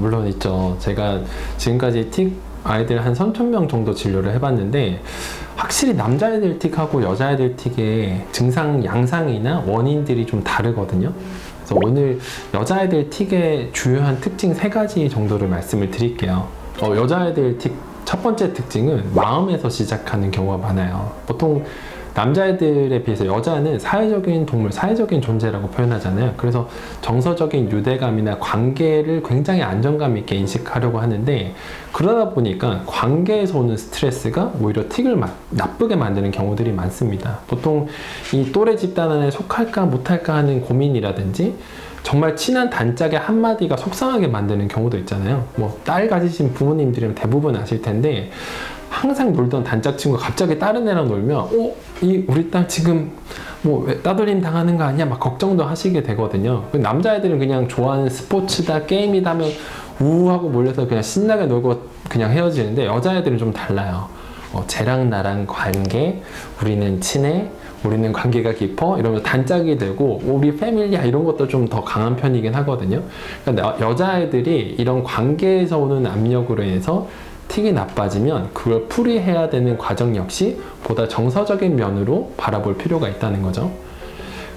물론 있죠. 제가 지금까지 틱 아이들 한 3,000명 정도 진료를 해봤는데 확실히 남자애들 틱하고 여자애들 틱의 증상 양상이나 원인들이 좀 다르거든요. 그래서 오늘 여자애들 틱의 주요한 특징 3가지 정도를 말씀을 드릴게요. 여자애들 틱 첫 번째 특징은 마음에서 시작하는 경우가 많아요. 보통 남자애들에 비해서 여자는 사회적인 동물, 사회적인 존재라고 표현하잖아요. 그래서 정서적인 유대감이나 관계를 굉장히 안정감 있게 인식하려고 하는데, 그러다 보니까 관계에서 오는 스트레스가 오히려 틱을 나쁘게 만드는 경우들이 많습니다. 보통 이 또래 집단 안에 속할까 못할까 하는 고민이라든지 정말 친한 단짝의 한마디가 속상하게 만드는 경우도 있잖아요. 뭐 딸 가지신 부모님들은 대부분 아실 텐데, 항상 놀던 단짝 친구가 갑자기 다른 애랑 놀면 우리 딸 지금 뭐 따돌림 당하는 거 아니야? 막 걱정도 하시게 되거든요. 남자애들은 그냥 좋아하는 스포츠다, 게임이다 하면 우하고 몰려서 그냥 신나게 놀고 그냥 헤어지는데, 여자애들은 좀 달라요. 쟤랑 나랑 관계, 우리는 친해, 우리는 관계가 깊어, 이러면서 단짝이 되고 우리 패밀리야 이런 것도 좀 더 강한 편이긴 하거든요. 그러니까 여자애들이 이런 관계에서 오는 압력으로 인해서 틱이 나빠지면 그걸 풀이해야 되는 과정 역시 보다 정서적인 면으로 바라볼 필요가 있다는 거죠.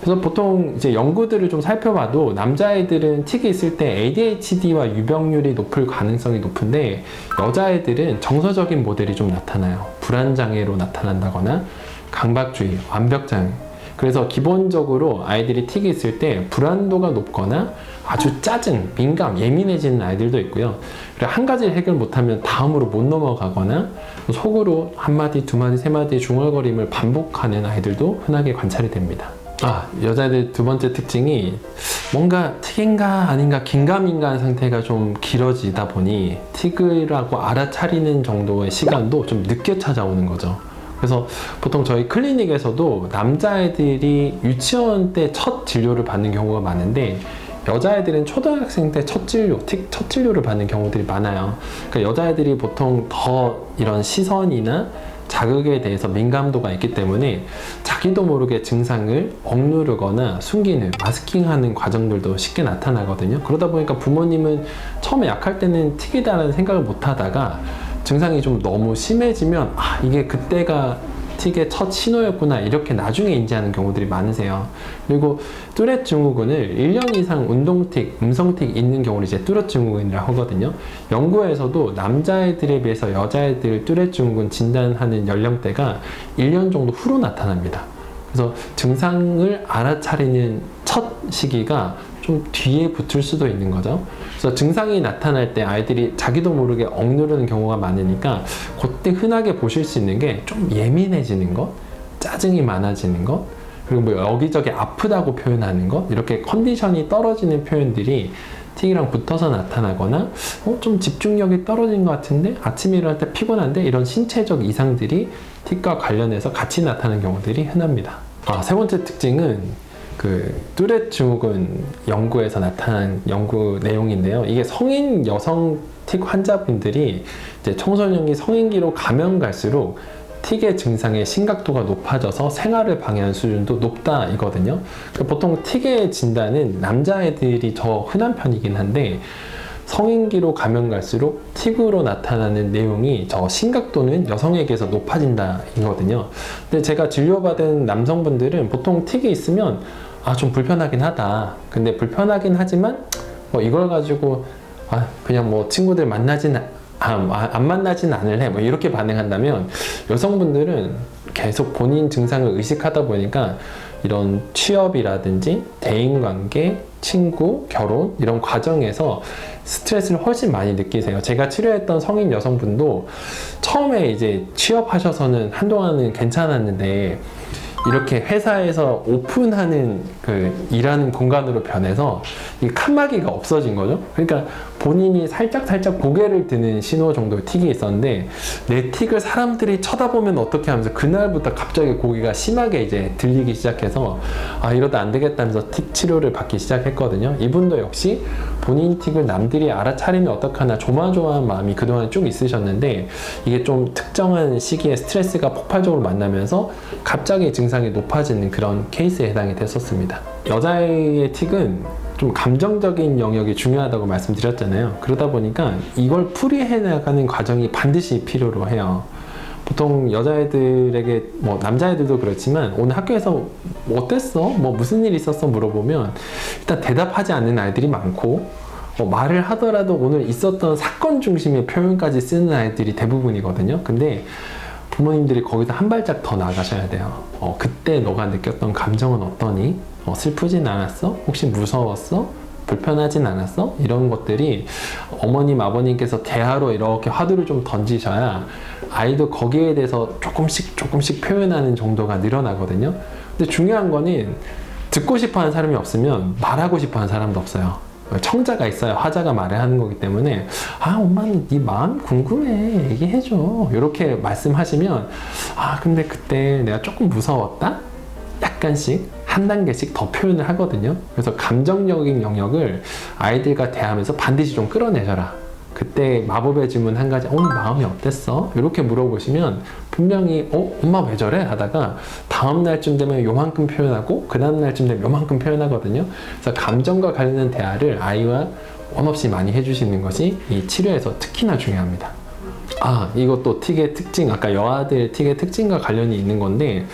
그래서 보통 이제 연구들을 좀 살펴봐도 남자애들은 틱이 있을 때 ADHD와 유병률이 높을 가능성이 높은데, 여자애들은 정서적인 모델이 좀 나타나요. 불안장애로 나타난다거나 강박주의, 완벽장애. 그래서 기본적으로 아이들이 틱이 있을 때 불안도가 높거나 아주 짜증, 민감, 예민해지는 아이들도 있고요. 그리고 한 가지를 해결 못하면 다음으로 못 넘어가거나 속으로 한마디, 두마디, 세마디 중얼거림을 반복하는 아이들도 흔하게 관찰이 됩니다. 여자애들 두 번째 특징이 뭔가 틱인가 아닌가 긴가민가한 상태가 좀 길어지다 보니 틱이라고 알아차리는 정도의 시간도 좀 늦게 찾아오는 거죠. 그래서 보통 저희 클리닉에서도 남자애들이 유치원 때 첫 진료를 받는 경우가 많은데, 여자애들은 초등학생 때 첫 진료를 받는 경우들이 많아요. 그러니까 여자애들이 보통 더 이런 시선이나 자극에 대해서 민감도가 있기 때문에 자기도 모르게 증상을 억누르거나 숨기는, 마스킹하는 과정들도 쉽게 나타나거든요. 그러다 보니까 부모님은 처음에 약할 때는 틱이다라는 생각을 못 하다가 증상이 좀 너무 심해지면 이게 그때가 틱의 첫 신호였구나, 이렇게 나중에 인지하는 경우들이 많으세요. 그리고 뚜렛 증후군을 1년 이상 운동틱, 음성틱 있는 경우를 이제 뚜렛 증후군이라고 하거든요. 연구에서도 남자애들에 비해서 여자애들 뚜렛 증후군 진단하는 연령대가 1년 정도 후로 나타납니다. 그래서 증상을 알아차리는 첫 시기가 좀 뒤에 붙을 수도 있는 거죠. 그래서 증상이 나타날 때 아이들이 자기도 모르게 억누르는 경우가 많으니까, 그때 흔하게 보실 수 있는 게 좀 예민해지는 것, 짜증이 많아지는 것, 그리고 뭐 여기저기 아프다고 표현하는 것, 이렇게 컨디션이 떨어지는 표현들이 틱이랑 붙어서 나타나거나 좀 집중력이 떨어진 것 같은데, 아침에 일어날 때 피곤한데, 이런 신체적 이상들이 틱과 관련해서 같이 나타나는 경우들이 흔합니다. 세 번째 특징은 뚜렛 증후군 연구에서 나타난 연구 내용인데요. 이게 성인 여성 틱 환자분들이 이제 청소년기 성인기로 가면 갈수록 틱의 증상의 심각도가 높아져서 생활을 방해하는 수준도 높다 이거든요. 보통 틱의 진단은 남자애들이 더 흔한 편이긴 한데, 성인기로 가면 갈수록 틱으로 나타나는 내용이 저 심각도는 여성에게서 높아진다 이거든요. 근데 제가 진료받은 남성분들은 보통 틱이 있으면 좀 불편하긴 하다. 근데 불편하긴 하지만 이걸 가지고 그냥 뭐 친구들 안 만나진 않을래, 뭐 이렇게 반응한다면, 여성분들은 계속 본인 증상을 의식하다 보니까 이런 취업이라든지 대인관계, 친구, 결혼 이런 과정에서 스트레스를 훨씬 많이 느끼세요. 제가 치료했던 성인 여성분도 처음에 이제 취업하셔서는 한동안은 괜찮았는데, 이렇게 회사에서 오픈하는 일하는 공간으로 변해서 이 칸막이가 없어진 거죠. 그러니까 본인이 살짝 고개를 드는 신호 정도의 틱이 있었는데, 내 틱을 사람들이 쳐다보면 어떻게 하면서 그날부터 갑자기 고개가 심하게 이제 들리기 시작해서 이러다 안 되겠다면서 틱 치료를 받기 시작했거든요. 이분도 역시 본인 틱을 남들이 알아차리면 어떡하나 조마조마한 마음이 그동안 쭉 있으셨는데, 이게 좀 특정한 시기에 스트레스가 폭발적으로 만나면서 갑자기 증상이 높아지는 그런 케이스에 해당이 됐었습니다. 여자의 틱은 좀 감정적인 영역이 중요하다고 말씀드렸잖아요. 그러다 보니까 이걸 풀이해 나가는 과정이 반드시 필요로 해요. 보통 여자애들에게, 뭐 남자애들도 그렇지만 오늘 학교에서 뭐 어땠어? 뭐 무슨 일 있었어? 물어보면 일단 대답하지 않는 아이들이 많고, 말을 하더라도 오늘 있었던 사건 중심의 표현까지 쓰는 아이들이 대부분이거든요. 근데 부모님들이 거기서 한 발짝 더 나가셔야 돼요. 그때 너가 느꼈던 감정은 어떠니? 슬프진 않았어? 혹시 무서웠어? 불편하진 않았어? 이런 것들이 어머님, 아버님께서 대화로 이렇게 화두를 좀 던지셔야 아이도 거기에 대해서 조금씩 표현하는 정도가 늘어나거든요. 근데 중요한 거는 듣고 싶어 하는 사람이 없으면 말하고 싶어 하는 사람도 없어요. 청자가 있어야 화자가 말을 하는 거기 때문에, 아, 엄마는 네 마음 궁금해, 얘기해줘, 이렇게 말씀하시면, 아, 근데 그때 내가 조금 무서웠다? 약간씩 한 단계씩 더 표현을 하거든요. 그래서 감정적인 영역을 아이들과 대하면서 반드시 좀 끌어내셔라. 그때 마법의 질문 한 가지, 오늘 마음이 어땠어? 이렇게 물어보시면 분명히 엄마 왜 저래? 하다가 다음 날쯤 되면 요만큼 표현하고 그 다음 날쯤 되면 요만큼 표현하거든요. 그래서 감정과 관련된 대화를 아이와 원없이 많이 해주시는 것이 이 치료에서 특히나 중요합니다. 아, 이것도 틱의 특징, 아까 여아들 틱의 특징과 관련이 있는 건데,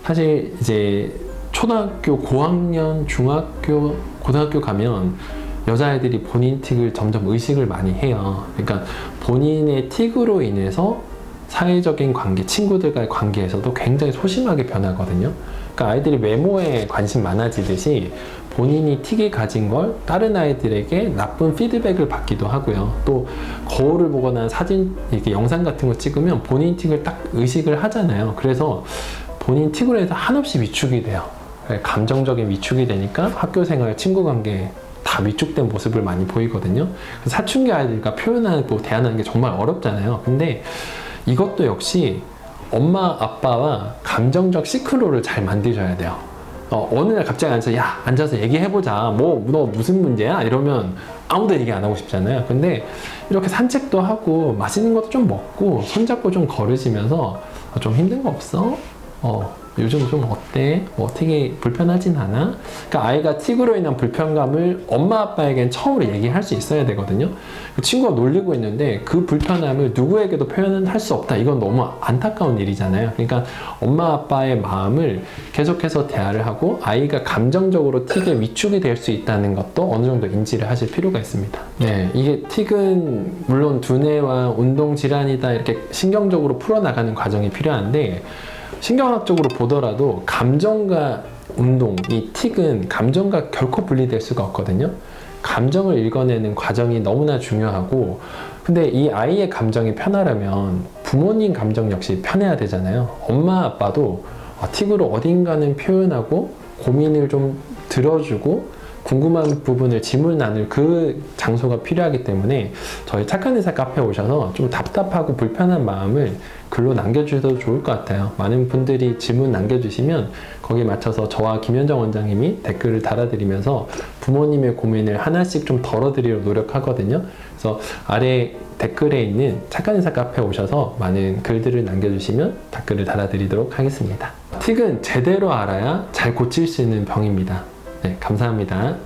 사실 이제 초등학교 고학년, 중학교, 고등학교 가면 여자애들이 본인 틱을 점점 의식을 많이 해요. 그러니까 본인의 틱으로 인해서 사회적인 관계, 친구들과의 관계에서도 굉장히 소심하게 변하거든요. 그러니까 아이들이 외모에 관심 많아지듯이 본인이 틱이 가진 걸 다른 아이들에게 나쁜 피드백을 받기도 하고요. 또 거울을 보거나 사진, 이렇게 영상 같은 거 찍으면 본인 틱을 딱 의식을 하잖아요. 그래서 본인 틱으로 해서 한없이 위축이 돼요. 감정적인 위축이 되니까 학교 생활, 친구 관계 다 위축된 모습을 많이 보이거든요. 사춘기 아이들과 표현하고 대하는 게 정말 어렵잖아요. 근데 이것도 역시 엄마, 아빠와 감정적 싱크로를 잘 만드셔야 돼요. 어느 날 갑자기 앉아서, 야, 앉아서 얘기해보자. 너 무슨 문제야? 이러면 아무도 얘기 안 하고 싶잖아요. 근데 이렇게 산책도 하고 맛있는 것도 좀 먹고 손잡고 좀 걸으시면서, 좀 힘든 거 없어? 요즘 좀 어때? 틱이 불편하진 않아? 그러니까 아이가 틱으로 인한 불편감을 엄마 아빠에겐 처음으로 얘기할 수 있어야 되거든요. 그 친구가 놀리고 있는데 그 불편함을 누구에게도 표현할 수 없다. 이건 너무 안타까운 일이잖아요. 그러니까 엄마 아빠의 마음을 계속해서 대화를 하고 아이가 감정적으로 틱에 위축이 될 수 있다는 것도 어느 정도 인지를 하실 필요가 있습니다. 네, 이게 틱은 물론 두뇌와 운동 질환이다 이렇게 신경적으로 풀어나가는 과정이 필요한데, 신경학적으로 보더라도 감정과 운동, 이 틱은 감정과 결코 분리될 수가 없거든요. 감정을 읽어내는 과정이 너무나 중요하고, 근데 이 아이의 감정이 편하려면 부모님 감정 역시 편해야 되잖아요. 엄마 아빠도 틱으로 어딘가는 표현하고 고민을 좀 들어주고 궁금한 부분을 질문 나눌 그 장소가 필요하기 때문에 저희 착한 의사 카페에 오셔서 좀 답답하고 불편한 마음을 글로 남겨주셔도 좋을 것 같아요. 많은 분들이 질문 남겨주시면 거기에 맞춰서 저와 김현정 원장님이 댓글을 달아드리면서 부모님의 고민을 하나씩 좀 덜어드리려고 노력하거든요. 그래서 아래 댓글에 있는 착한 의사 카페에 오셔서 많은 글들을 남겨주시면 댓글을 달아드리도록 하겠습니다. 틱은 제대로 알아야 잘 고칠 수 있는 병입니다. 네, 감사합니다.